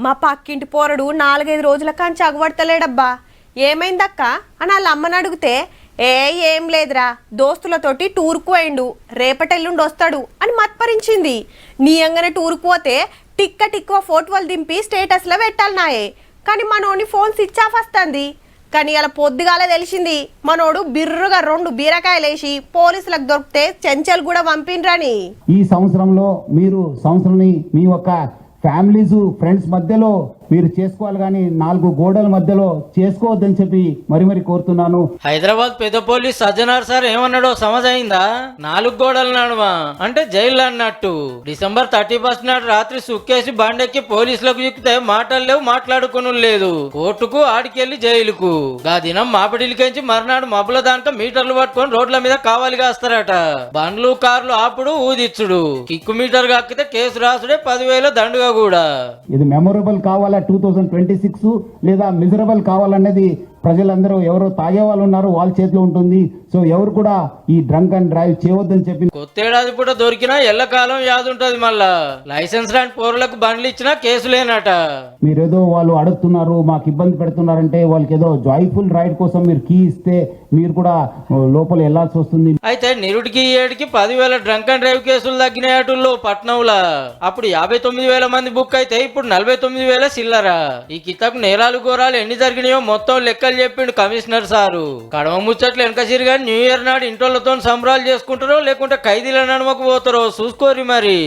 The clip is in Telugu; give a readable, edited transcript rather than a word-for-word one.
మా పక్కింటి పోరడు 4-5 రోజుల కాంచి అగబడతలేడబ్బా. ఏమైందక్క అని వాళ్ళ అమ్మని అడిగితే ఏం లేదురా, దోస్తులతోటి టూర్కు పోయిండు, రేపటెల్లుండి వస్తాడు అని మత్పరించింది. నీ అంగనే టూర్కు పోతే టిక్కువ ఫోటోలు దింపి స్టేటస్లో పెట్టాలి నాయే. కానీ మనోని ఫోన్ స్విచ్ ఆఫ్ వస్తుంది. కానీ అలా పొద్దుగాల తెలిసింది మనోడు బిర్రుగా 2 బీరకాయలేసి పోలీసులకు దొరికితే చెంచల్ కూడా పంపిండ్రని. ఈ సంవత్సరంలో మీరు సంవత్సరాన్ని మీ యొక్క ఫ్యామిలీస్ ఫ్రెండ్స్ మధ్యలో మీరు చేసుకోవాలి, కానీ 4 గోడల మధ్యలో చేసుకోవద్దని చెప్పి మరి కోరుతున్నాను. హైదరాబాద్ పెద్ద పోలీస్ సజ్జనార్ సార్ ఏమన్నాడో సమజైందా? 4 గోడల నడుమా అంటే జైలు అన్నట్టు. డిసెంబర్ 31 నాడు రాత్రి సుక్కేసి బండెక్కి పోలీసులకు చిక్కితే మాటలు లేవు, మాట్లాడుకుని లేదు. కోర్టుకు ఆడికెళ్లి జైలుకు. గా దినం మాపిడిలికెంచి మర్నాడు మబ్బుల దానిక మీటర్లు పట్టుకొని రోడ్ల మీద కావాలి కాస్తారట. బండ్లు కార్లు ఆపుడు, ఊదిచ్చుడు. కిక్కు మీటర్ కాకితే కేసు రాసుడే 10,000 దండుగా కూడా. ఇది మెమొరబుల్ కావాలా 2026 లేదా మిజరబుల్ కావాలనేది ప్రజలందరూ ఎవరో తాగే వాళ్ళు ఉన్నారు వాళ్ళ చేతిలో ఉంటుంది. సో ఎవరు కూడా ఈ డ్రంక్ అండ్ డ్రైవ్ చేయవద్దని చెప్పి. కొత్తేడాది పూట దొరికినా ఎల్లకాలం యాదుంటది. మళ్ళా లైసెన్స్ రాని పౌరులకు బండ్లు ఇచ్చినా కేసులేనట. మీరేదో వాళ్ళు అడుగుతున్నారు, మాకు ఇబ్బంది పెడుతున్నారంటే వాళ్ళకి ఏదో జాయ్ఫుల్ రైడ్ కోసం మీరు కీ ఇస్తే మీరు కూడా లోపల వెళ్లాల్సి వస్తుంది. అయితే నిరుడికి 7కి 10,000 డ్రంక్ అండ్ డ్రైవ్ కేసులు తగ్గినాయటుల్లో పట్నంలా. అప్పుడు 59,000 మంది బుక్ అయితే ఇప్పుడు 49,000 చిల్లరా. ఈ కితాబ్ నేరాలు ఘోరాలు ఎన్ని జరిగినాయో మొత్తం లెక్కలు చెప్పిండు కమిషనర్ సారు. కడమ ముచ్చట్లు వెనక సిరిగా న్యూ ఇయర్ నాడు ఇంటోళ్లతో సంబరాలు చేసుకుంటారో లేకుంటే ఖైదీల నడుమకు పోతారో చూసుకోరి మరి.